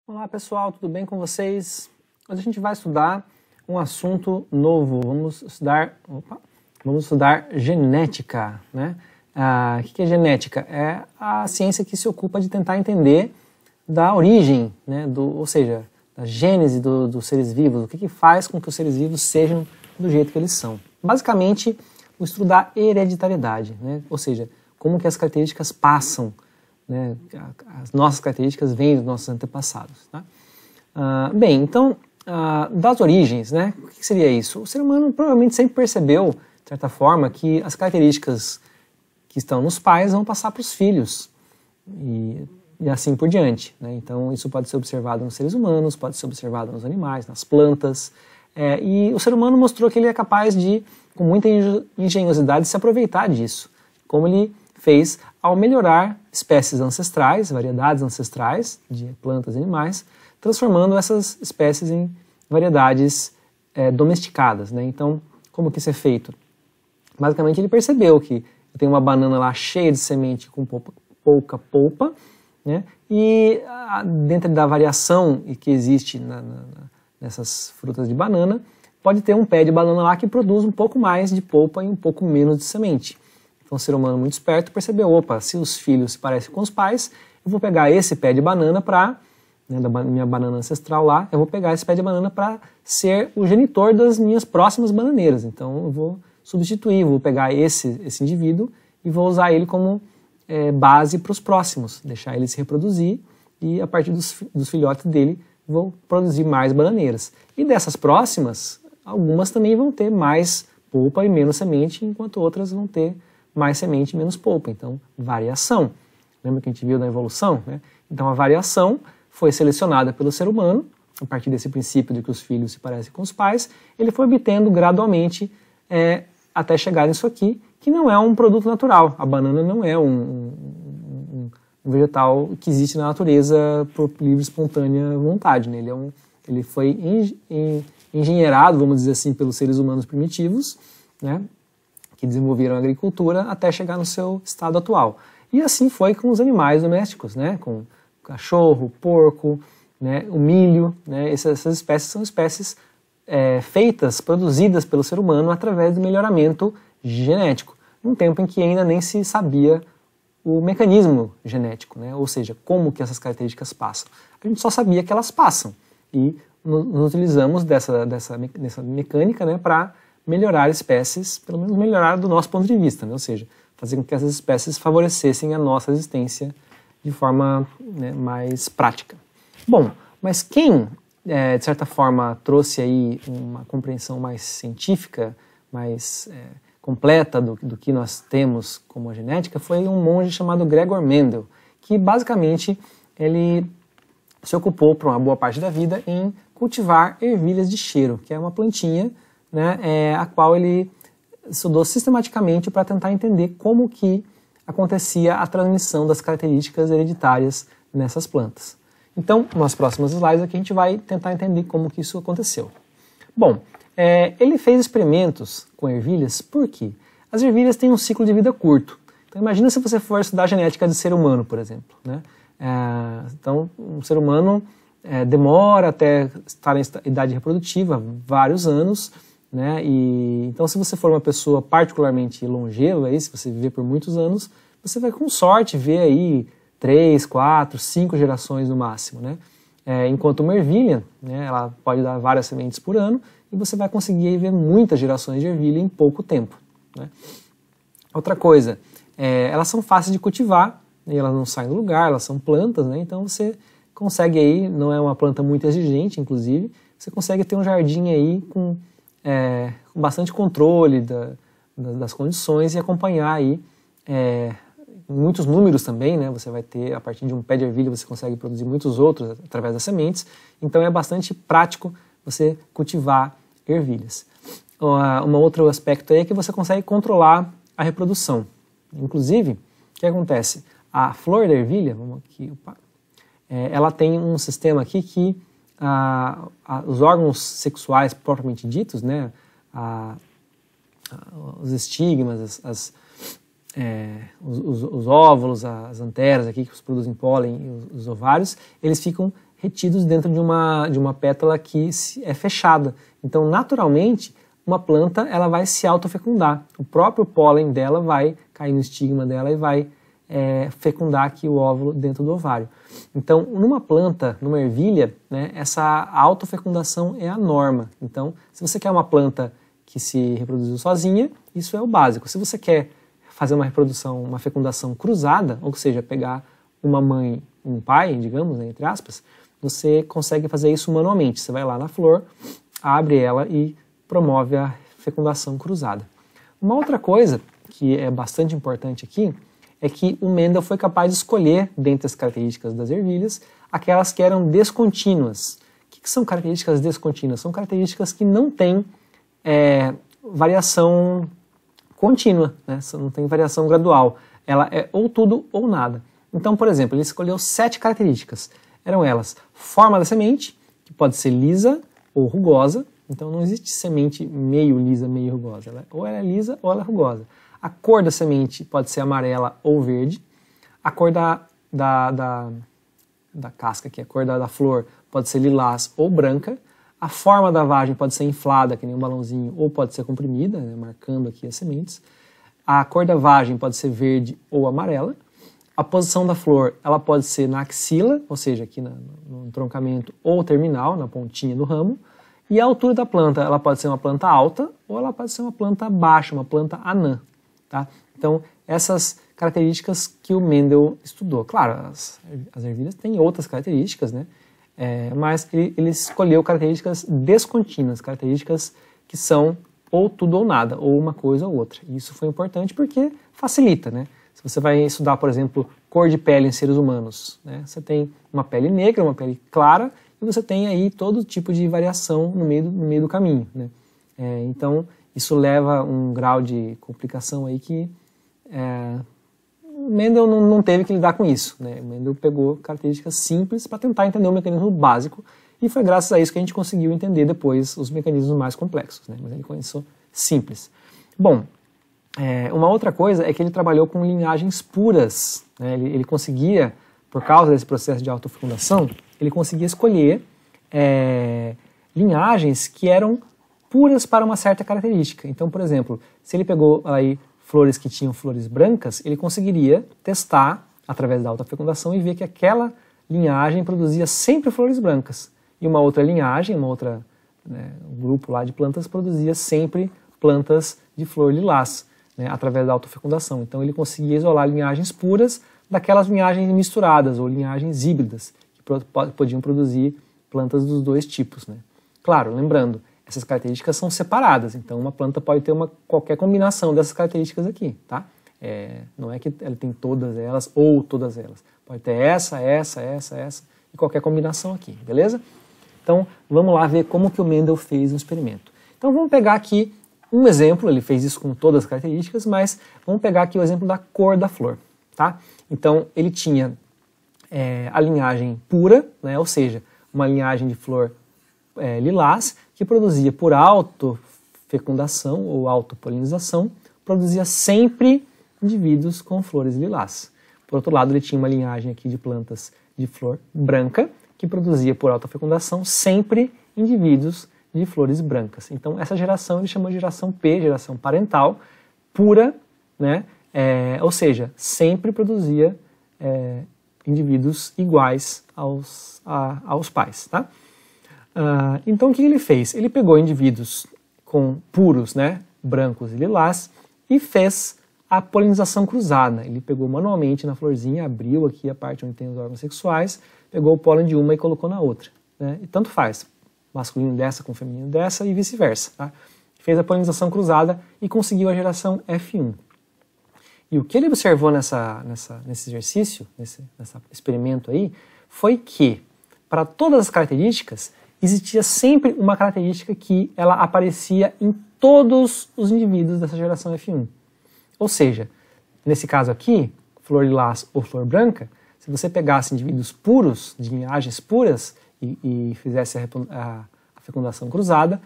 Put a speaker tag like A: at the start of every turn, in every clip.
A: Olá pessoal, tudo bem com vocês? Hoje a gente vai estudar um assunto novo. Vamos estudar genética, né? O que é genética? É a ciência que se ocupa de tentar entender da origem, né? Ou seja, da gênese dos seres vivos, o que faz com que os seres vivos sejam do jeito que eles são. Basicamente, o estudo da hereditariedade, né? Ou seja, como que as características passam, né? As nossas características vêm dos nossos antepassados. Tá? Bem, então, das origens, né? O que seria isso? O ser humano provavelmente sempre percebeu, de certa forma, que as características que estão nos pais vão passar para os filhos e assim por diante. Né? Então, isso pode ser observado nos seres humanos, pode ser observado nos animais, nas plantas. E o ser humano mostrou que ele é capaz de, com muita engenhosidade, se aproveitar disso, como ele fez ao melhorar espécies ancestrais, variedades ancestrais de plantas e animais, transformando essas espécies em variedades domesticadas. Né? Então, como que isso é feito? Basicamente, ele percebeu que tem uma banana lá cheia de semente com pouca polpa, né? E dentro da variação que existe nessas frutas de banana, pode ter um pé de banana lá que produz um pouco mais de polpa e um pouco menos de semente. Então, um ser humano muito esperto percebeu, opa, se os filhos se parecem com os pais, eu vou pegar esse pé de banana da minha banana ancestral lá, eu vou pegar esse pé de banana para ser o genitor das minhas próximas bananeiras. Então, eu vou substituir, vou pegar esse indivíduo e vou usar ele como base para os próximos, deixar ele se reproduzir e a partir dos filhotes dele vou produzir mais bananeiras. E dessas próximas, algumas também vão ter mais polpa e menos semente, enquanto outras vão ter mais semente e menos polpa. Então, variação. Lembra que a gente viu na evolução? Né? Então, a variação foi selecionada pelo ser humano, a partir desse princípio de que os filhos se parecem com os pais, ele foi obtendo gradualmente até chegar nisso aqui, que não é um produto natural. A banana não é um vegetal que existe na natureza por livre e espontânea vontade. Né? Ele foi engenheirado, vamos dizer assim, pelos seres humanos primitivos, né? Que desenvolveram a agricultura até chegar no seu estado atual. E assim foi com os animais domésticos, né? Com o cachorro, o porco, né? O milho. Né? Essas espécies são espécies feitas, produzidas pelo ser humano através do melhoramento genético, num tempo em que ainda nem se sabia o mecanismo genético, né? Ou seja, como que essas características passam. A gente só sabia que elas passam e nos utilizamos dessa mecânica, né, para melhorar espécies, pelo menos melhorar do nosso ponto de vista, né? Ou seja, fazer com que essas espécies favorecessem a nossa existência de forma, né, mais prática. Bom, mas quem, de certa forma, trouxe aí uma compreensão mais científica, mais completa do que nós temos como a genética, foi um monge chamado Gregor Mendel, que basicamente ele se ocupou por uma boa parte da vida em cultivar ervilhas de cheiro, que é uma plantinha, né, a qual ele estudou sistematicamente para tentar entender como que acontecia a transmissão das características hereditárias nessas plantas. Então, nas próximas slides aqui a gente vai tentar entender como que isso aconteceu. Bom, ele fez experimentos com ervilhas porque as ervilhas têm um ciclo de vida curto. Então, imagina se você for estudar a genética do ser humano, por exemplo. Né? Então, um ser humano demora até estar em idade reprodutiva, vários anos, né? Então, se você for uma pessoa particularmente longeva, aí, se você viver por muitos anos, você vai com sorte ver aí 3, 4, 5 gerações no máximo. Né? Enquanto uma ervilha, né, ela pode dar várias sementes por ano e você vai conseguir aí ver muitas gerações de ervilha em pouco tempo. Né? Outra coisa, elas são fáceis de cultivar, e elas não saem do lugar, elas são plantas, né? Então você consegue aí, não é uma planta muito exigente, inclusive, você consegue ter um jardim aí com bastante controle das condições e acompanhar aí muitos números também, né? Você vai ter, a partir de um pé de ervilha, você consegue produzir muitos outros através das sementes, então é bastante prático você cultivar ervilhas. Um outro aspecto aí é que você consegue controlar a reprodução. Inclusive, o que acontece? A flor da ervilha, vamos aqui, ela tem um sistema aqui que os órgãos sexuais propriamente ditos, né, os estigmas, os óvulos, as anteras aqui que produzem pólen e os ovários, eles ficam retidos dentro de uma pétala que é fechada. Então, naturalmente, uma planta ela vai se autofecundar. O próprio pólen dela vai cair no estigma dela e vai fecundar aqui o óvulo dentro do ovário. Então, numa planta, numa ervilha, né, essa autofecundação é a norma. Então, se você quer uma planta que se reproduziu sozinha, isso é o básico. Se você quer fazer uma reprodução, uma fecundação cruzada, ou seja, pegar uma mãe e um pai, digamos, né, entre aspas, você consegue fazer isso manualmente. Você vai lá na flor, abre ela e promove a fecundação cruzada. Uma outra coisa que é bastante importante aqui é que o Mendel foi capaz de escolher, dentre as características das ervilhas, aquelas que eram descontínuas. O que são características descontínuas? São características que não têm variação contínua, né? Não tem variação gradual. Ela é ou tudo ou nada. Então, por exemplo, ele escolheu 7 características. Eram elas: forma da semente, que pode ser lisa ou rugosa. Então não existe semente meio lisa, meio rugosa. Ou ela é lisa ou ela é rugosa. A cor da semente pode ser amarela ou verde. A cor da casca, que é a cor da flor, pode ser lilás ou branca. A forma da vagem pode ser inflada, que nem um balãozinho, ou pode ser comprimida, né, marcando aqui as sementes. A cor da vagem pode ser verde ou amarela. A posição da flor, ela pode ser na axila, ou seja, aqui no entroncamento, ou terminal, na pontinha do ramo. E a altura da planta, ela pode ser uma planta alta, ou ela pode ser uma planta baixa, uma planta anã. Tá? Então, essas características que o Mendel estudou. Claro, as ervilhas têm outras características, né? Mas ele escolheu características descontínuas, características que são ou tudo ou nada, ou uma coisa ou outra. E isso foi importante porque facilita, né? Se você vai estudar, por exemplo, cor de pele em seres humanos, né? Você tem uma pele negra, uma pele clara, e você tem aí todo tipo de variação no meio do caminho, né? Então, isso leva um grau de complicação aí que o Mendel não teve que lidar com isso, né? O Mendel pegou características simples para tentar entender o mecanismo básico, e foi graças a isso que a gente conseguiu entender depois os mecanismos mais complexos, né? Mas ele começou simples. Bom, uma outra coisa é que ele trabalhou com linhagens puras, né? Ele conseguia, por causa desse processo de autofecundação, ele conseguia escolher linhagens que eram puras para uma certa característica. Então, por exemplo, se ele pegou aí flores que tinham flores brancas, ele conseguiria testar através da autofecundação e ver que aquela linhagem produzia sempre flores brancas. E uma outra linhagem, um grupo lá de plantas produzia sempre plantas de flor lilás, né, através da autofecundação. Então ele conseguia isolar linhagens puras daquelas linhagens misturadas ou linhagens híbridas, que podiam produzir plantas dos dois tipos, né. Claro, lembrando, essas características são separadas, então uma planta pode ter qualquer combinação dessas características aqui, tá? Não é que ela tem todas elas ou todas elas. Pode ter essa e qualquer combinação aqui, beleza? Então, vamos lá ver como que o Mendel fez um experimento. Então, vamos pegar aqui um exemplo, ele fez isso com todas as características, mas vamos pegar aqui o exemplo da cor da flor, tá? Então, ele tinha a linhagem pura, né, ou seja, uma linhagem de flor lilás, que produzia por autofecundação ou autopolinização, produzia sempre indivíduos com flores lilás. Por outro lado, ele tinha uma linhagem aqui de plantas de flor branca, que produzia por autofecundação sempre indivíduos de flores brancas. Então, essa geração ele chamou de geração P, geração parental, pura, né? Ou seja, sempre produzia indivíduos iguais aos pais, tá? Então, o que ele fez? Ele pegou indivíduos puros, né, brancos e lilás, e fez a polinização cruzada. Ele pegou manualmente na florzinha, abriu aqui a parte onde tem os órgãos sexuais, pegou o pólen de uma e colocou na outra, né? E tanto faz, masculino dessa com feminino dessa e vice-versa, tá? Fez a polinização cruzada e conseguiu a geração F1. E o que ele observou nesse exercício, nesse experimento aí, foi que, para todas as características, existia sempre uma característica que ela aparecia em todos os indivíduos dessa geração F1. Ou seja, nesse caso aqui, flor lilás ou flor branca, se você pegasse indivíduos puros, de linhagens puras, e fizesse a fecundação cruzada,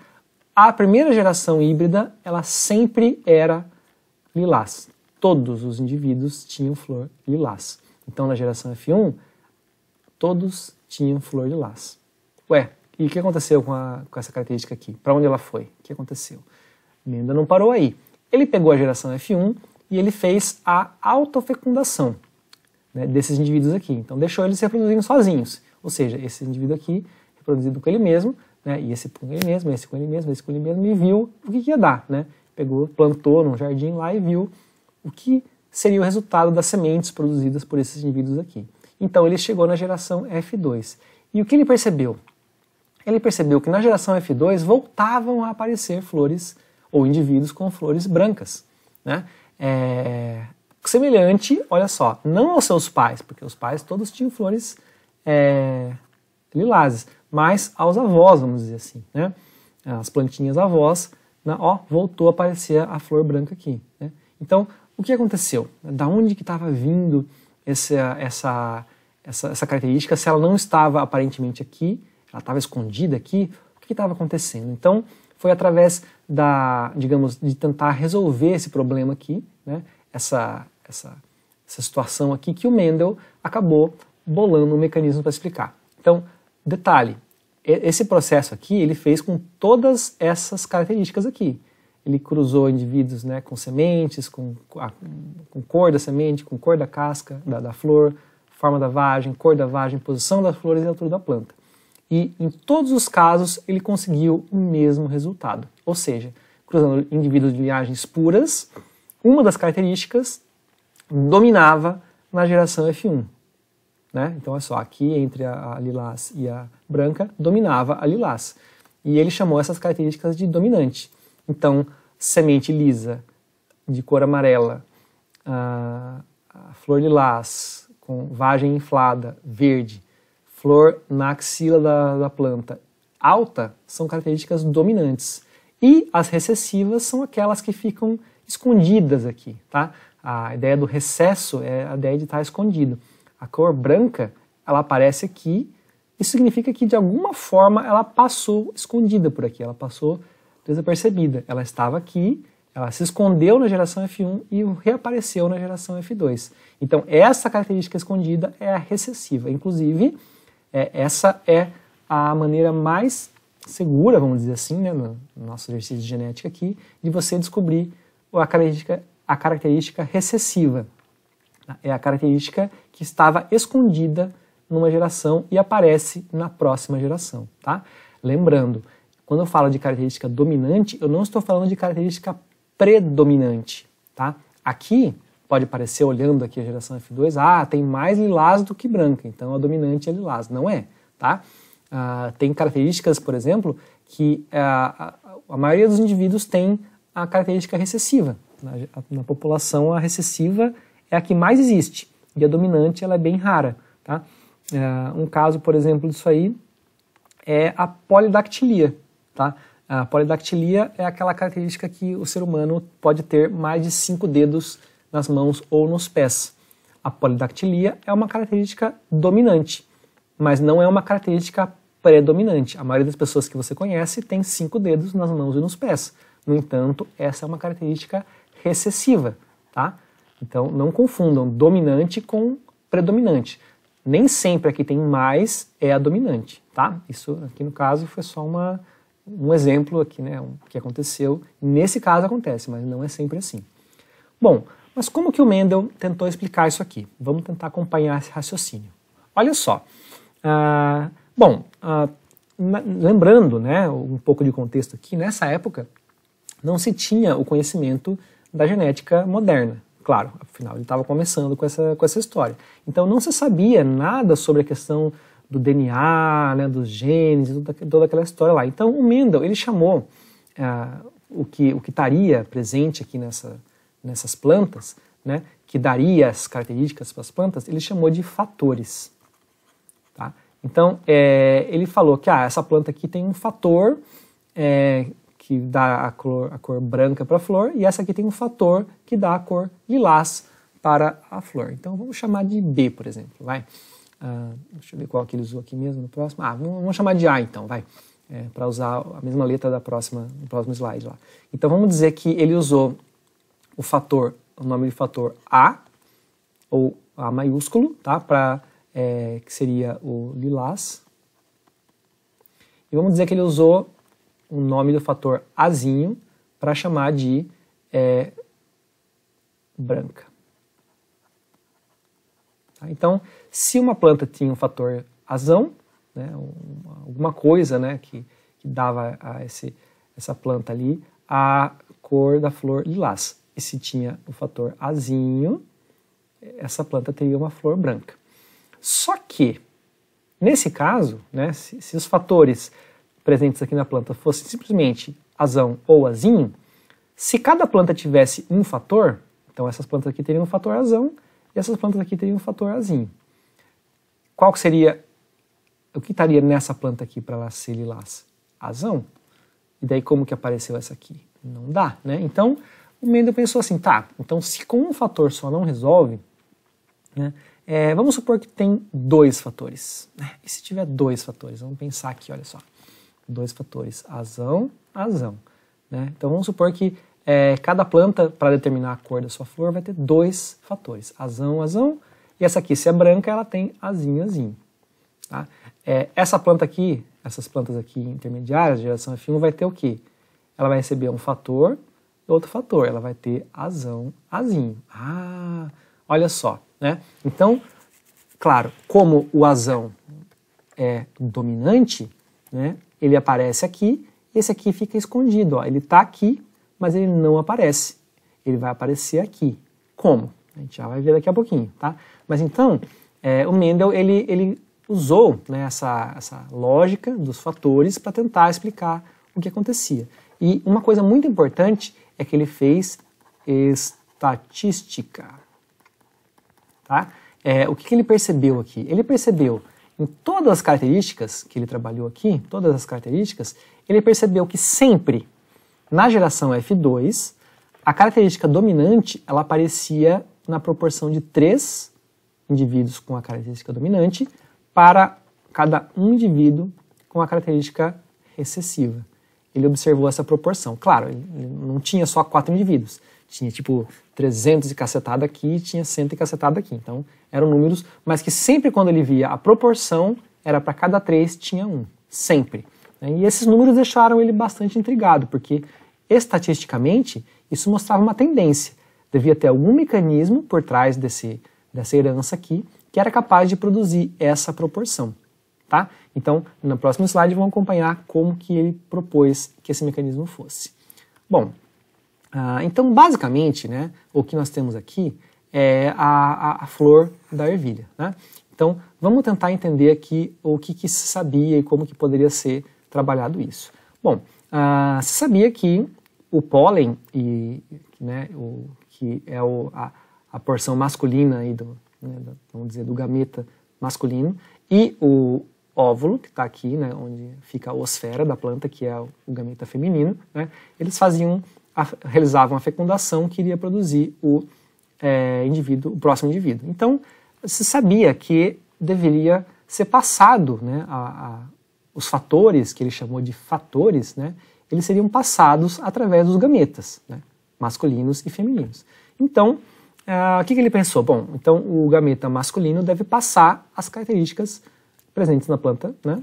A: a primeira geração híbrida, ela sempre era lilás. Todos os indivíduos tinham flor lilás. Então, na geração F1, todos tinham flor lilás. Ué, e o que aconteceu com essa característica aqui? Para onde ela foi? O que aconteceu? Mendel não parou aí. Ele pegou a geração F1 e ele fez a autofecundação, né, desses indivíduos aqui. Então deixou eles se reproduzindo sozinhos. Ou seja, esse indivíduo aqui reproduzido com ele mesmo, né, e esse com ele mesmo, esse com ele mesmo, esse com ele mesmo, e viu o que ia dar, né? Pegou, plantou num jardim lá e viu o que seria o resultado das sementes produzidas por esses indivíduos aqui. Então ele chegou na geração F2. E o que ele percebeu? Ele percebeu que na geração F2 voltavam a aparecer flores ou indivíduos com flores brancas, né? Semelhante, olha só, não aos seus pais, porque os pais todos tinham flores lilazes, mas aos avós, vamos dizer assim, né? As plantinhas avós, né? Ó, voltou a aparecer a flor branca aqui, né? Então, o que aconteceu? Da onde que estava vindo essa característica? Se ela não estava aparentemente aqui, ela estava escondida aqui, o que estava acontecendo? Então, foi através digamos, de tentar resolver esse problema aqui, né? Essa situação aqui, que o Mendel acabou bolando um mecanismo para explicar. Então, detalhe, esse processo aqui ele fez com todas essas características aqui. Ele cruzou indivíduos, né, com sementes, com cor da semente, com cor da casca da flor, forma da vagem, cor da vagem, posição das flores e altura da planta. E em todos os casos ele conseguiu o mesmo resultado. Ou seja, cruzando indivíduos de linhagens puras, uma das características dominava na geração F1. Né? Então, olha só, aqui entre a lilás e a branca, dominava a lilás. E ele chamou essas características de dominante. Então, semente lisa, de cor amarela, a flor lilás, com vagem inflada, verde, flor na axila da planta, alta, são características dominantes. E as recessivas são aquelas que ficam escondidas aqui, tá? A ideia do recesso é a ideia de estar escondido. A cor branca, ela aparece aqui, isso significa que de alguma forma ela passou escondida por aqui, ela passou desapercebida. Ela estava aqui, ela se escondeu na geração F1 e reapareceu na geração F2. Então essa característica escondida é a recessiva. Inclusive, essa é a maneira mais segura, vamos dizer assim, né, no nosso exercício de genética aqui, de você descobrir a característica recessiva. É a característica que estava escondida numa geração e aparece na próxima geração, tá? Lembrando, quando eu falo de característica dominante, eu não estou falando de característica predominante, tá? Aqui, pode parecer, olhando aqui a geração F2, tem mais lilás do que branca, então a dominante é lilás. Não é, tá? Tem características, por exemplo, que a maioria dos indivíduos tem a característica recessiva. Na população, a recessiva é a que mais existe, e a dominante ela é bem rara, tá? Um caso, por exemplo, disso aí é a polidactilia, tá? A polidactilia é aquela característica que o ser humano pode ter mais de 5 dedos nas mãos ou nos pés. A polidactilia é uma característica dominante, mas não é uma característica predominante. A maioria das pessoas que você conhece tem 5 dedos nas mãos e nos pés. No entanto, essa é uma característica recessiva, tá? Então, não confundam dominante com predominante. Nem sempre a que tem mais é a dominante, tá? Isso aqui no caso foi só um exemplo aqui, né? O que aconteceu. Nesse caso acontece, mas não é sempre assim. Bom, mas como que o Mendel tentou explicar isso aqui? Vamos tentar acompanhar esse raciocínio. Olha só. Lembrando, né, um pouco de contexto aqui, nessa época não se tinha o conhecimento da genética moderna. Claro, afinal ele estava começando com essa história. Então não se sabia nada sobre a questão do DNA, né, dos genes, toda aquela história lá. Então o Mendel ele chamou o que estaria presente aqui nessas plantas, né, que daria as características para as plantas, ele chamou de fatores. Tá? Então ele falou que essa planta aqui tem um fator que dá a cor branca para a flor, e essa aqui tem um fator que dá a cor lilás para a flor. Então vamos chamar de B, por exemplo, vai. Deixa eu ver qual que ele usou aqui mesmo no próximo. Vamos chamar de A então, vai. Para usar a mesma letra do próximo slide lá. Então vamos dizer que ele usou o nome de fator A, ou A maiúsculo, tá? Para que seria o lilás. E vamos dizer que ele usou o nome do fator Azinho para chamar de branca. Tá? Então, se uma planta tinha um fator Azão, né, alguma coisa, né, que dava a essa planta ali a cor da flor lilás. E se tinha o fator Azinho, essa planta teria uma flor branca. Só que, nesse caso, né, se os fatores presentes aqui na planta fossem simplesmente Azão ou Azinho, se cada planta tivesse um fator, então essas plantas aqui teriam um fator Azão e essas plantas aqui teriam um fator Azinho. Qual seria, o que estaria nessa planta aqui para ela ser lilás? Azão. E daí como que apareceu essa aqui? Não dá, né? Então, o Mendel pensou assim, tá, então se com um fator só não resolve, né, vamos supor que tem dois fatores. Né? E se tiver dois fatores? Vamos pensar aqui, olha só. Dois fatores, Azão, Azão. Né? Então vamos supor que cada planta, para determinar a cor da sua flor, vai ter dois fatores, Azão, Azão, e essa aqui, se é branca, ela tem Azinho, Azinho. Tá? Essa planta aqui, essas plantas aqui intermediárias, geração F1, vai ter o quê? Ela vai receber um fator e outro fator, ela vai ter Azão, Azinho. Ah, olha só, né? Então, claro, como o Azão é dominante, né, ele aparece aqui, e esse aqui fica escondido, ó. Ele está aqui, mas ele não aparece. Ele vai aparecer aqui. Como? A gente já vai ver daqui a pouquinho, tá? Mas então, o Mendel, ele usou, né, essa lógica dos fatores para tentar explicar o que acontecia. E uma coisa muito importante é que ele fez estatística. Tá? O que ele percebeu aqui? Ele percebeu em todas as características que ele trabalhou aqui, todas as características, ele percebeu que sempre, na geração F2, a característica dominante, ela aparecia na proporção de 3 indivíduos com a característica dominante para cada um indivíduo com a característica recessiva. Ele observou essa proporção. Claro, ele não tinha só 4 indivíduos. Tinha tipo 300 e cacetada aqui e tinha 100 e cacetada aqui. Então eram números, mas que sempre quando ele via a proporção, era para cada 3 tinha um. Sempre. E esses números deixaram ele bastante intrigado, porque estatisticamente isso mostrava uma tendência. Devia ter algum mecanismo por trás dessa herança aqui que era capaz de produzir essa proporção. Tá? Então, no próximo slide vamos acompanhar como que ele propôs que esse mecanismo fosse. Bom, então basicamente, né, o que nós temos aqui é a flor da ervilha. Né? Então, vamos tentar entender aqui o que se sabia e como que poderia ser trabalhado isso. Bom, se sabia que o pólen, né, que é a porção masculina aí vamos dizer, do gameta masculino, e o óvulo, que está aqui, né, onde fica a osfera da planta, que é o gameta feminino, né, eles realizavam a fecundação que iria produzir o próximo indivíduo. Então, se sabia que deveria ser passado, né, os fatores, que ele chamou de fatores, né, eles seriam passados através dos gametas, né, masculinos e femininos. Então, o que ele pensou? Bom, então o gameta masculino deve passar as características presentes na planta, né?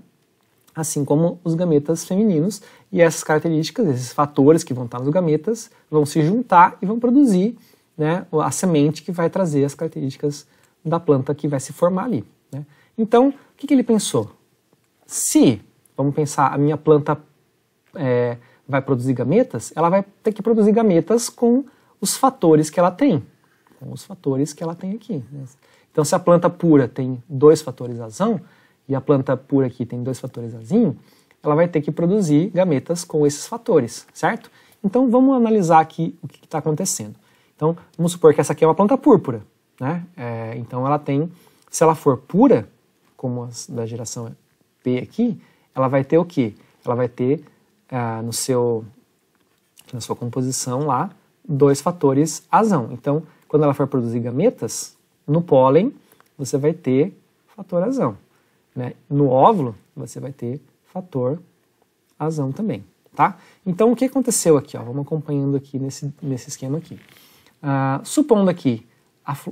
A: Assim como os gametas femininos, e essas características, esses fatores que vão estar nos gametas, vão se juntar e vão produzir, né, a semente que vai trazer as características da planta que vai se formar ali. Né? Então, o que ele pensou? Se, vamos pensar, a minha planta vai produzir gametas, ela vai ter que produzir gametas com os fatores que ela tem. Com os fatores que ela tem aqui. Né? Então, se a planta pura tem 2 fatores Azão, e a planta pura aqui tem 2 fatores Azinho, ela vai ter que produzir gametas com esses fatores, certo? Então, vamos analisar aqui o que está acontecendo. Então, vamos supor que essa aqui é uma planta púrpura, né? Então, ela tem, se ela for pura, como as da geração P aqui, ela vai ter o quê? Ela vai ter, na sua composição lá, 2 fatores Azão. Então, quando ela for produzir gametas, no pólen, você vai ter fator Azão. Né? No óvulo, você vai ter fator Azão também. Tá? Então, o que aconteceu aqui? Ó? Vamos acompanhando aqui nesse esquema aqui. Supondo aqui,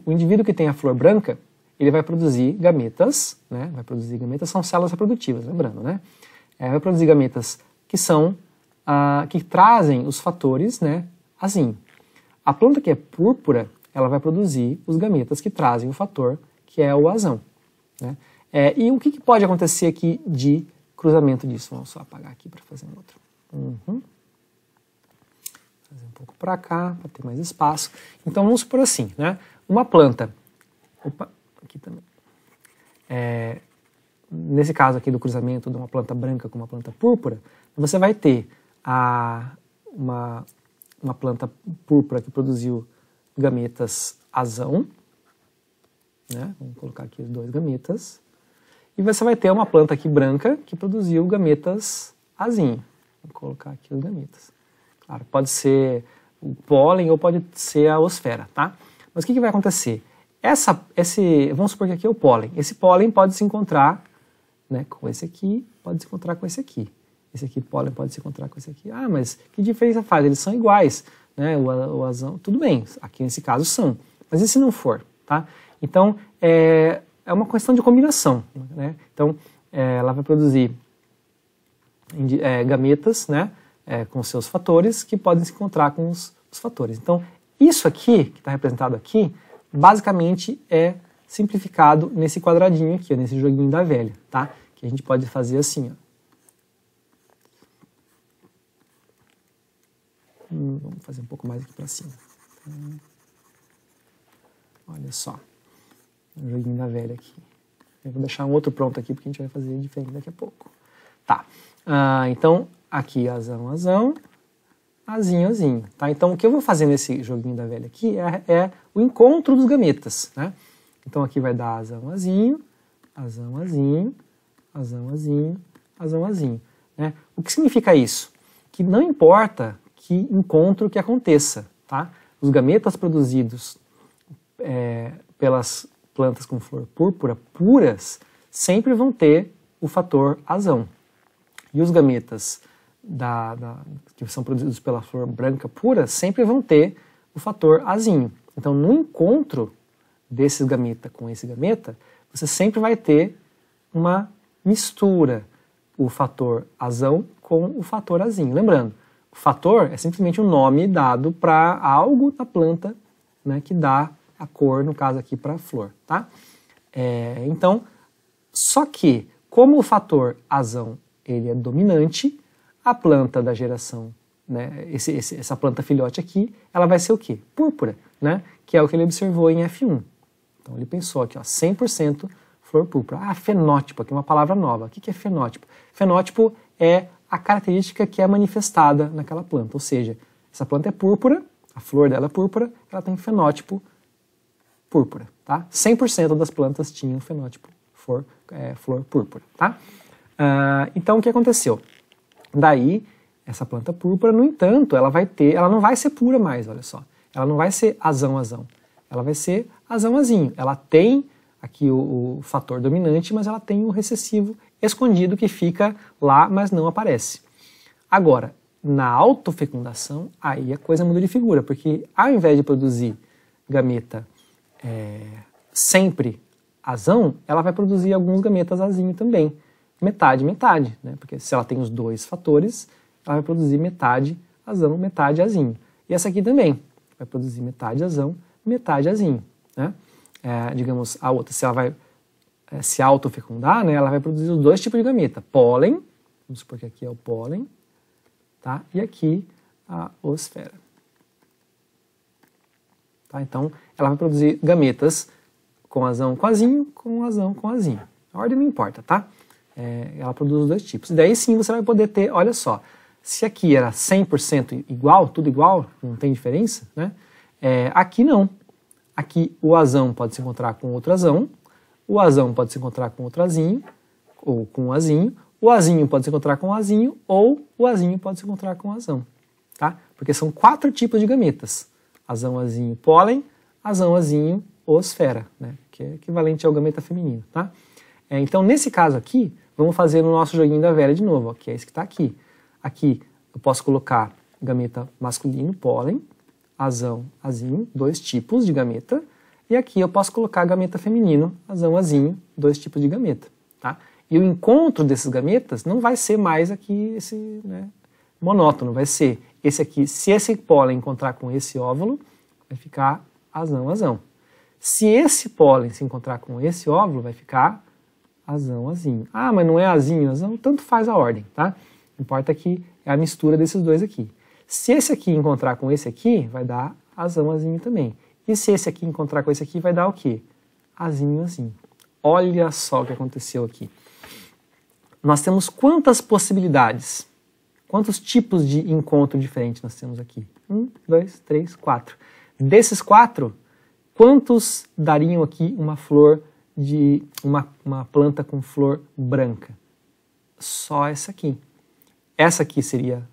A: o indivíduo que tem a flor branca, ele vai produzir gametas, né? Vai produzir gametas, são células reprodutivas, lembrando, né? Vai produzir gametas que são, que trazem os fatores, né, azinho. A planta que é púrpura, ela vai produzir os gametas que trazem o fator, que é o azão, né? E o que pode acontecer aqui de cruzamento disso? Vamos só apagar aqui para fazer um outro. Fazer um pouco para cá, para ter mais espaço. Então vamos supor assim, né? Uma planta, aqui também. Nesse caso aqui do cruzamento de uma planta branca com uma planta púrpura, você vai ter uma planta púrpura que produziu gametas azão, né? Vamos colocar aqui os dois gametas. E você vai ter uma planta aqui branca que produziu gametas azinho. Vou colocar aqui os gametas. Claro, pode ser o pólen ou pode ser a osfera, tá? Mas o que vai acontecer? Vamos supor que aqui é o pólen. Esse pólen pode se encontrar, né, com esse aqui, pode se encontrar com esse aqui. Esse aqui, pólen, pode se encontrar com esse aqui. Ah, mas que diferença faz? Eles são iguais, né? O azão, tudo bem, aqui nesse caso são. Mas e se não for, tá? Então, é uma questão de combinação, né? Então, ela vai produzir gametas, né, com seus fatores, que podem se encontrar com os fatores. Então, isso aqui, que está representado aqui, basicamente é simplificado nesse quadradinho aqui, ó, nesse joguinho da velha, tá? Que a gente pode fazer assim, ó. Vamos fazer um pouco mais aqui para cima. Olha só. O joguinho da velha aqui. Eu vou deixar um outro pronto aqui, porque a gente vai fazer diferente daqui a pouco. Tá. Então, aqui azão, azão, azinho, azinho. Tá? Então, o que eu vou fazer nesse joguinho da velha aqui é o encontro dos gametas, né? Então, aqui vai dar azão, azinho, azão, azinho, azão, azinho, azão, azinho. Né? O que significa isso? Que não importa que encontro que aconteça, tá? Os gametas produzidos pelas plantas com flor púrpura puras sempre vão ter o fator azão. E os gametas que são produzidos pela flor branca pura sempre vão ter o fator azinho. Então, no encontro desse gameta com esse gameta, você sempre vai ter uma mistura, o fator azão com o fator azinho. Lembrando, o fator é simplesmente um nome dado para algo da planta, né, que dá a cor, no caso aqui, para a flor, tá? Então, só que, como o fator azão ele é dominante, a planta da geração, né, essa planta filhote aqui, ela vai ser o quê? Púrpura, né? Que é o que ele observou em F1. Então, ele pensou aqui, ó, 100% flor púrpura. Fenótipo, aqui é uma palavra nova. O que é fenótipo? Fenótipo é a característica que é manifestada naquela planta, ou seja, essa planta é púrpura, a flor dela é púrpura, ela tem fenótipo púrpura, tá? 100% das plantas tinham fenótipo flor púrpura, tá? Então, o que aconteceu? Daí, essa planta púrpura, no entanto, ela não vai ser pura mais, olha só. Ela não vai ser azão-azão, ela vai ser azão-azinho. Ela tem aqui o fator dominante, mas ela tem o recessivo escondido que fica lá, mas não aparece. Agora, na autofecundação, aí a coisa muda de figura, porque ao invés de produzir gameta sempre azão, ela vai produzir alguns gametas azinho também. Metade, metade, né? Porque se ela tem os dois fatores, ela vai produzir metade azão, metade azinho. E essa aqui também vai produzir metade azão, metade azinho, né? Digamos, a outra, se ela vai se autofecundar, né, ela vai produzir os dois tipos de gameta. Pólen, vamos supor que aqui é o pólen, tá? E aqui a osfera. Tá? Então, ela vai produzir gametas com azão com azinho, com azão com azinho. A ordem não importa, tá? Ela produz os dois tipos. E daí sim você vai poder ter, olha só, se aqui era 100% igual, tudo igual, não tem diferença, né? Aqui não. Aqui o azão pode se encontrar com outro azão, o azão pode se encontrar com outro azinho, ou com um azinho, o azinho pode se encontrar com o azinho, ou o azinho pode se encontrar com o azão, tá? Porque são 4 tipos de gametas. Azão, azinho, pólen, azão, azinho, osfera, né? Que é equivalente ao gameta feminino, tá? Então, nesse caso aqui, vamos fazer o nosso joguinho da velha de novo, ó, que é esse que está aqui. Aqui eu posso colocar gameta masculino, pólen, azão, azinho, 2 tipos de gameta. e aqui eu posso colocar gameta feminino, azão, azinho, 2 tipos de gameta, tá? E o encontro desses gametas não vai ser mais aqui esse, né, monótono, vai ser esse aqui, se esse pólen encontrar com esse óvulo, vai ficar azão, azão. Se esse pólen se encontrar com esse óvulo, vai ficar azão, azinho. Ah, mas não é azinho, azão, tanto faz a ordem, tá? Importa que é a mistura desses dois aqui. Se esse aqui encontrar com esse aqui, vai dar azão, azinho também. E se esse aqui encontrar com esse aqui, vai dar o quê? Azinho, azinho. Olha só o que aconteceu aqui. Nós temos quantas possibilidades? Quantos tipos de encontro diferentes nós temos aqui? 1, 2, 3, 4. Desses 4, quantos dariam aqui uma flor de uma planta com flor branca? Só essa aqui. Essa aqui seria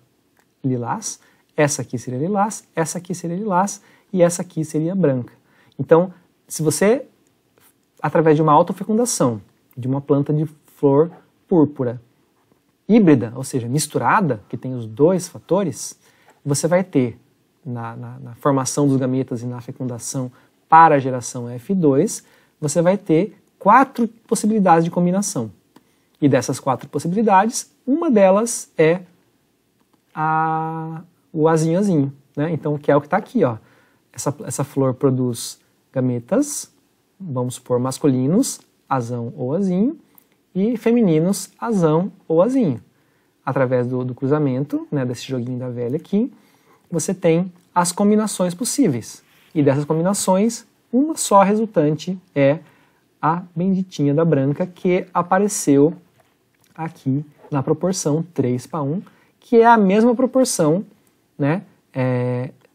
A: lilás, essa aqui seria lilás, essa aqui seria lilás e essa aqui seria branca. Então, se você, através de uma autofecundação, de uma planta de flor púrpura híbrida, ou seja, misturada, que tem os 2 fatores, você vai ter, na formação dos gametas e na fecundação para a geração F2, você vai ter 4 possibilidades de combinação. E dessas 4 possibilidades, uma delas é o azinho, azinho, né? Então, que é o que está aqui, ó. Essa flor produz gametas, vamos supor, masculinos, azão ou azinho, e femininos, azão ou azinho. Através do cruzamento, né, desse joguinho da velha aqui, você tem as combinações possíveis. E dessas combinações, uma só resultante é a benditinha da branca, que apareceu aqui na proporção 3:1, que é a mesma proporção, né,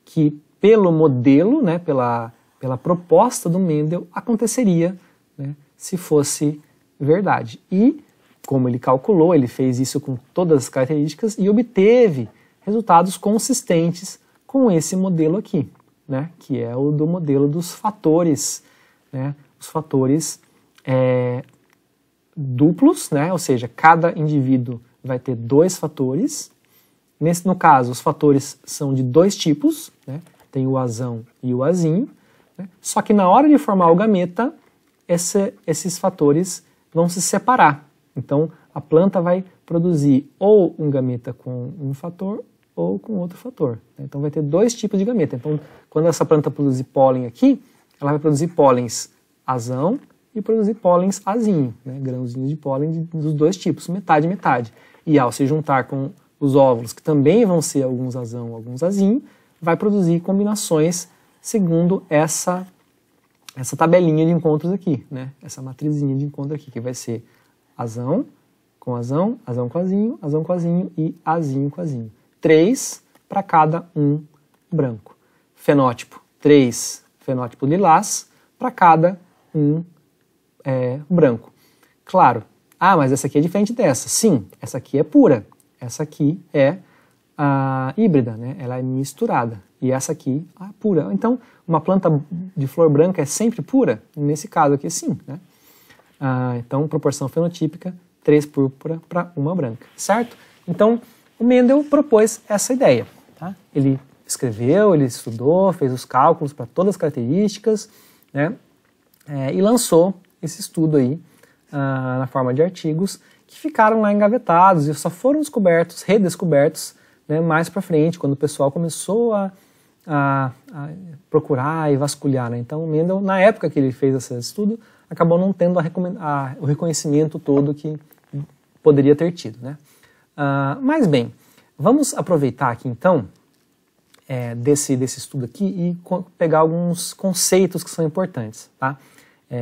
A: que pelo modelo, né, pela proposta do Mendel, aconteceria, né, se fosse verdade. E, como ele calculou, ele fez isso com todas as características e obteve resultados consistentes com esse modelo aqui, né, que é o do modelo dos fatores, né, os fatores duplos, né, ou seja, cada indivíduo vai ter 2 fatores. No caso, os fatores são de 2 tipos, né, tem o azão e o azinho, né, só que na hora de formar o gameta, esses fatores vão se separar. Então, a planta vai produzir ou um gameta com um fator ou com outro fator. Então, vai ter 2 tipos de gameta. Então, quando essa planta produzir pólen aqui, ela vai produzir pólens azão e produzir pólens azinho, né? Grãozinhos de pólen dos 2 tipos, metade e metade. E ao se juntar com os óvulos, que também vão ser alguns azão, alguns azinho, vai produzir combinações segundo essa tabelinha de encontros aqui, né? Essa matrizinha de encontro aqui, que vai ser azão com azão, azão com azinho e azinho com azinho. 3 para cada um branco. Fenótipo, 3 fenótipo lilás para cada um branco. Claro, mas essa aqui é diferente dessa. Sim, essa aqui é pura. Essa aqui é híbrida, né? Ela é misturada. E essa aqui é pura. Então, uma planta de flor branca é sempre pura? Nesse caso aqui, sim, né? Então, proporção fenotípica, 3 púrpura para 1 branca, certo? Então, o Mendel propôs essa ideia, tá? Ele escreveu, ele estudou, fez os cálculos para todas as características, né? E lançou esse estudo aí na forma de artigos que ficaram lá engavetados e só foram redescobertos, né, mais para frente, quando o pessoal começou a procurar e vasculhar, né? Então, o Mendel, na época que ele fez esse estudo, acabou não tendo o reconhecimento todo que poderia ter tido, né? Mas bem, vamos aproveitar aqui então desse estudo aqui e pegar alguns conceitos que são importantes, tá?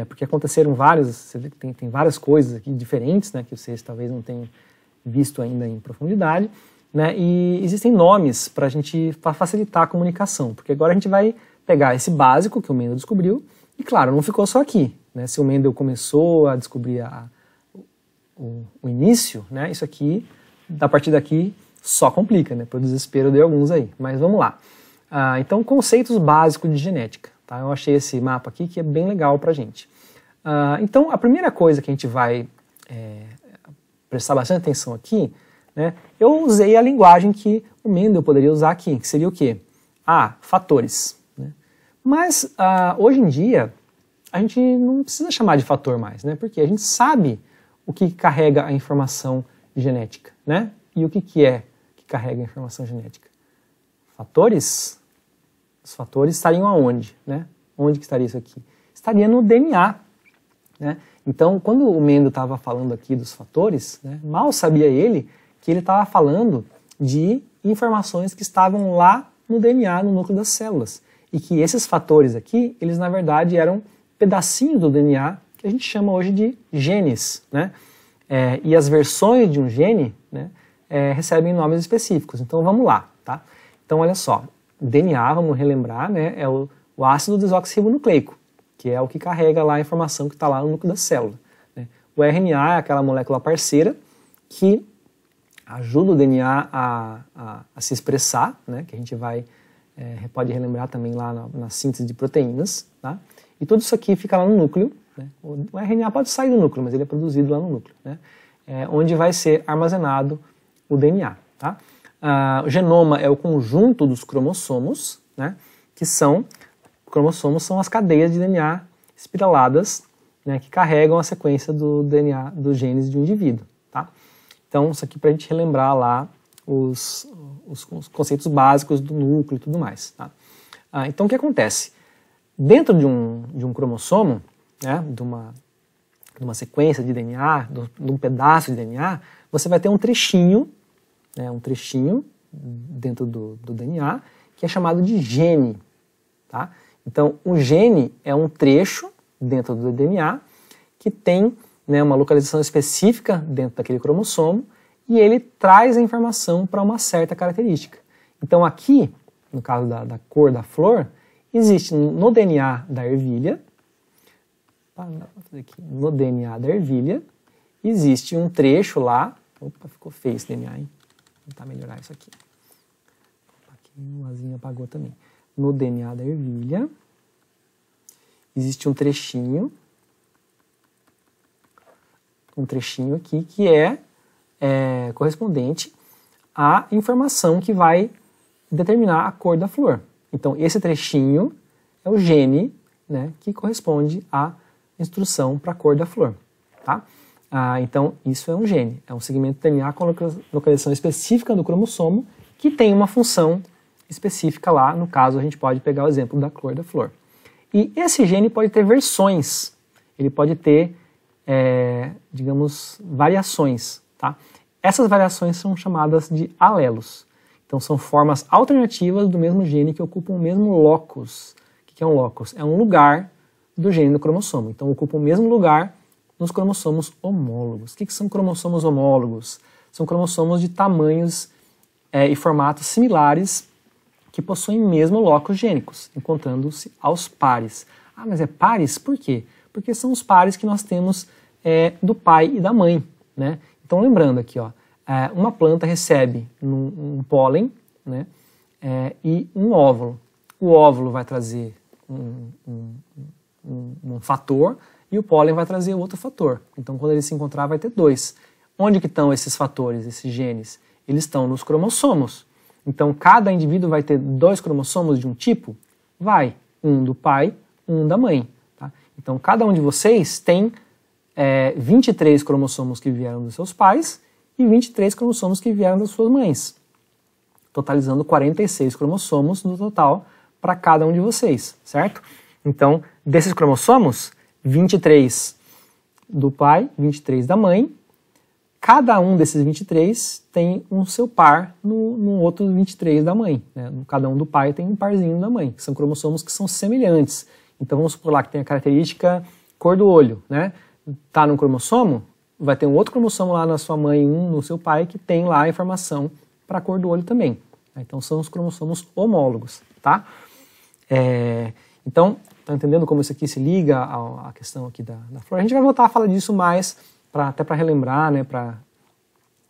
A: Porque aconteceram você vê que tem várias coisas aqui diferentes, né, que vocês talvez não tenham visto ainda em profundidade, né? E existem nomes para facilitar a comunicação, porque agora a gente vai pegar esse básico que o Mendel descobriu e, claro, não ficou só aqui, né? Se o Mendel começou a descobrir o início, né, isso aqui, a partir daqui, só complica, né, para o desespero de alguns aí. Mas vamos lá. Então, conceitos básicos de genética. Tá? Eu achei esse mapa aqui que é bem legal para a gente. Então, a primeira coisa que a gente vai prestar bastante atenção aqui, né, eu usei a linguagem que o Mendel poderia usar aqui, que seria o quê? Fatores. Né? Mas, hoje em dia, a gente não precisa chamar de fator mais, né? Porque a gente sabe o que carrega a informação genética, né? E o que é que carrega a informação genética? Fatores? Os fatores estariam aonde, né? Onde que estaria isso aqui? Estaria no DNA, né? Então, quando o Mendel estava falando aqui dos fatores, né, mal sabia ele que ele estava falando de informações que estavam lá no DNA, no núcleo das células. E que esses fatores aqui, eles na verdade eram pedacinhos do DNA que a gente chama hoje de genes, né? E as versões de um gene, né, recebem nomes específicos. Então vamos lá, tá? Então olha só, DNA, vamos relembrar, né, é o ácido desoxirribonucleico, que é o que carrega lá a informação que está lá no núcleo da célula, né? O RNA é aquela molécula parceira que ajuda o DNA a se expressar, né, que a gente pode relembrar também lá na síntese de proteínas, tá? E tudo isso aqui fica lá no núcleo, né? O RNA pode sair do núcleo, mas ele é produzido lá no núcleo, né? Onde vai ser armazenado o DNA, tá? O genoma é o conjunto dos cromossomos, né? Cromossomos são as cadeias de DNA espiraladas, né, que carregam a sequência do DNA dos genes de um indivíduo, tá? Então, isso aqui para a gente relembrar lá os conceitos básicos do núcleo e tudo mais, tá? Então, o que acontece? Dentro de um cromossomo, né, de uma sequência de DNA, de um pedaço de DNA, você vai ter um trechinho, né, dentro do DNA, que é chamado de gene, tá? Então, o gene é um trecho dentro do DNA que tem, né, uma localização específica dentro daquele cromossomo e ele traz a informação para uma certa característica. Então, aqui, no caso da cor da flor, existe no DNA da ervilha, no DNA da ervilha, existe um trecho lá. Opa, ficou feio esse DNA, hein? Vou tentar melhorar isso aqui. Aqui o azinho apagou também. No DNA da ervilha, existe um trechinho aqui que é correspondente à informação que vai determinar a cor da flor. Então, esse trechinho é o gene, né, que corresponde à instrução para a cor da flor, tá? Então, isso é um gene, é um segmento DNA com localização específica do cromossomo que tem uma função específica lá. No caso, a gente pode pegar o exemplo da cor da flor. E esse gene pode ter versões, ele pode ter, digamos, variações, tá? Essas variações são chamadas de alelos. Então, são formas alternativas do mesmo gene que ocupam o mesmo locus. O que é um locus? É um lugar do gene no cromossomo. Então, ocupa o mesmo lugar nos cromossomos homólogos. O que são cromossomos homólogos? São cromossomos de tamanhos e formatos similares que possuem mesmo locus gênicos, encontrando-se aos pares. Mas é pares? Por quê? Porque são os pares que nós temos do pai e da mãe, né? Então, lembrando aqui, ó, uma planta recebe um pólen, né, e um óvulo. O óvulo vai trazer um fator e o pólen vai trazer outro fator. Então, quando eles se encontrar, vai ter dois. Onde que estão esses fatores, esses genes? Eles estão nos cromossomos. Então, cada indivíduo vai ter 2 cromossomos de um tipo? Vai. Um do pai, um da mãe. Tá? Então, cada um de vocês tem 23 cromossomos que vieram dos seus pais e 23 cromossomos que vieram das suas mães. Totalizando 46 cromossomos no total para cada um de vocês, certo? Então, desses cromossomos, 23 do pai, 23 da mãe. Cada um desses 23 tem um seu par no outro 23 da mãe, né? Cada um do pai tem um parzinho da mãe, que são cromossomos que são semelhantes. Então vamos supor lá que tem a característica cor do olho, né? Tá num cromossomo, vai ter um outro cromossomo lá na sua mãe e um no seu pai que tem lá a informação para a cor do olho também. Então são os cromossomos homólogos, tá? Então, tá entendendo como isso aqui se liga à questão aqui da flor? A gente vai voltar a falar disso mais, até para relembrar, né, para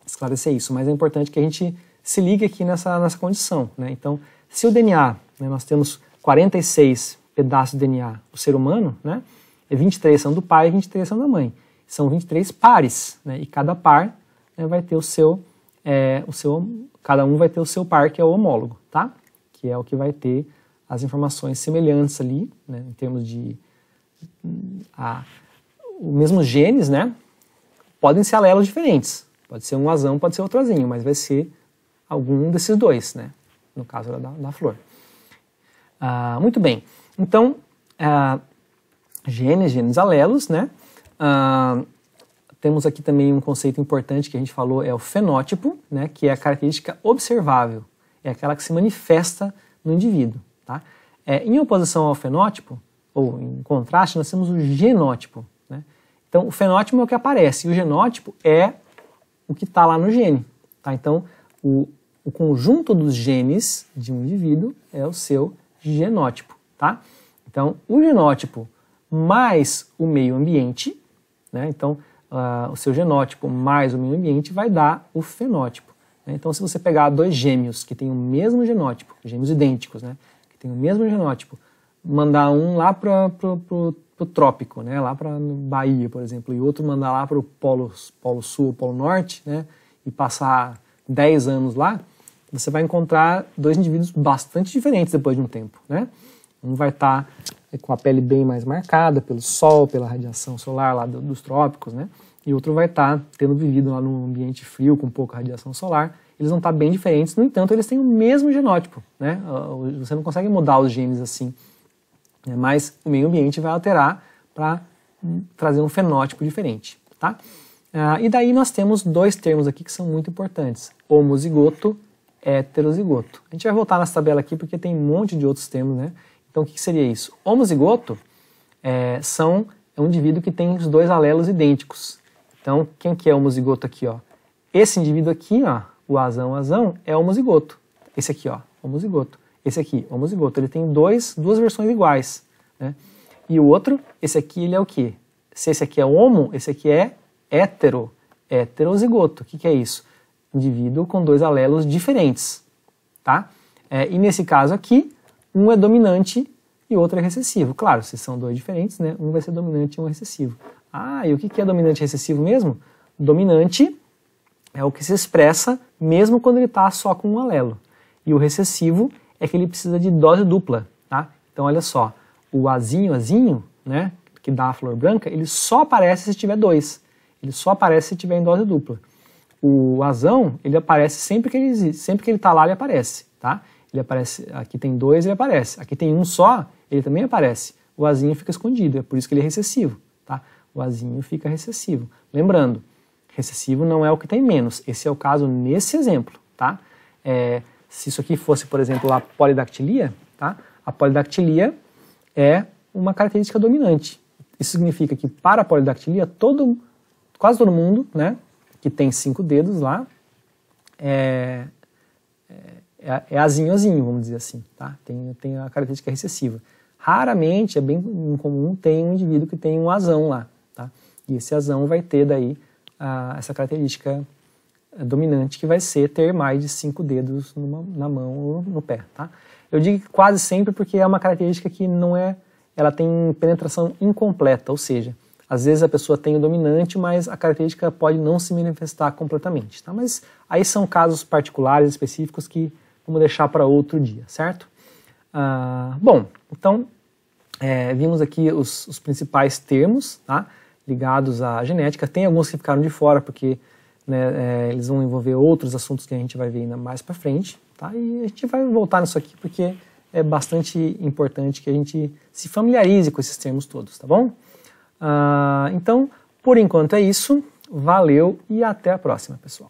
A: esclarecer isso, mas é importante que a gente se ligue aqui nessa condição, né? Então, se o DNA, né, nós temos 46 pedaços de DNA do ser humano, né, 23 são do pai e 23 são da mãe. São 23 pares, né, e cada par, né, vai ter cada um vai ter o seu par, que é o homólogo, tá? Que é o que vai ter as informações semelhantes ali, né, em termos de os mesmos genes, né, podem ser alelos diferentes. Pode ser um azão, pode ser outro azinho, mas vai ser algum desses dois, né, no caso da flor. Muito bem. Então, genes, alelos, né? Temos aqui também um conceito importante que a gente falou, é o fenótipo, né? Que é a característica observável, é aquela que se manifesta no indivíduo, tá? Em oposição ao fenótipo, ou em contraste, nós temos o genótipo, né? Então, o fenótipo é o que aparece, e o genótipo é o que está lá no gene, tá? Então, o conjunto dos genes de um indivíduo é o seu genótipo, tá? Então, o genótipo mais o meio ambiente, né? Então, o seu genótipo mais o meio ambiente vai dar o fenótipo, né? Então, se você pegar dois gêmeos que têm o mesmo genótipo, gêmeos idênticos, né? Que têm o mesmo genótipo, mandar um lá para o trópico, né? Lá para Bahia, por exemplo, e outro mandar lá para o polo sul, polo norte, né? E passar 10 anos lá, você vai encontrar dois indivíduos bastante diferentes depois de um tempo, né? Um vai estar com a pele bem mais marcada pelo sol, pela radiação solar lá dos trópicos, né? E outro vai estar tendo vivido lá num ambiente frio com pouca radiação solar. Eles vão estar bem diferentes, no entanto, eles têm o mesmo genótipo, né? Você não consegue mudar os genes assim, né? Mas o meio ambiente vai alterar para trazer um fenótipo diferente, tá? E daí nós temos dois termos aqui que são muito importantes: homozigoto, heterozigoto. A gente vai voltar nessa tabela aqui porque tem um monte de outros termos, né? Então, o que seria isso? Homozigoto é um indivíduo que tem os dois alelos idênticos. Então, quem que é homozigoto aqui, ó? Esse indivíduo aqui, ó, o azão, é homozigoto. Esse aqui, ó, homozigoto. Esse aqui, homozigoto. Ele tem duas versões iguais, né? E o outro, esse aqui, ele é o quê? Se esse aqui é homo, esse aqui é heterozigoto. O que é isso? Indivíduo com dois alelos diferentes, tá? E nesse caso aqui, um é dominante e o outro é recessivo. Claro, se são dois diferentes, né? Um vai ser dominante e um é recessivo. E o que é dominante e recessivo mesmo? Dominante é o que se expressa mesmo quando ele está só com um alelo. E o recessivo é que ele precisa de dose dupla, tá? Então, olha só, o azinho, né? Que dá a flor branca, ele só aparece se tiver dois. Ele só aparece se tiver em dose dupla. O azão, ele aparece sempre que ele está lá, ele aparece, tá? Ele aparece, aqui tem dois, ele aparece. Aqui tem um só, ele também aparece. O azinho fica escondido, é por isso que ele é recessivo, tá? O azinho fica recessivo. Lembrando, recessivo não é o que tem menos. Esse é o caso nesse exemplo, tá? Se isso aqui fosse, por exemplo, a polidactilia, tá? A polidactilia é uma característica dominante. Isso significa que para a polidactilia, quase todo mundo, né, que tem 5 dedos lá, é azinho, vamos dizer assim, tá? Tem a característica recessiva. Raramente, é bem incomum, tem um indivíduo que tem um azão lá, tá? E esse azão vai ter daí essa característica dominante, que vai ser ter mais de 5 dedos na mão ou no pé, tá? Eu digo quase sempre porque é uma característica que ela tem penetração incompleta, ou seja, às vezes a pessoa tem o dominante, mas a característica pode não se manifestar completamente, tá? Mas aí são casos particulares, específicos, que vamos deixar para outro dia, certo? Bom, então, vimos aqui os principais termos, tá? Ligados à genética. Tem alguns que ficaram de fora, porque, né, eles vão envolver outros assuntos que a gente vai ver ainda mais para frente, tá? E a gente vai voltar nisso aqui, porque é bastante importante que a gente se familiarize com esses termos todos, tá bom? Então, por enquanto é isso. Valeu e até a próxima, pessoal.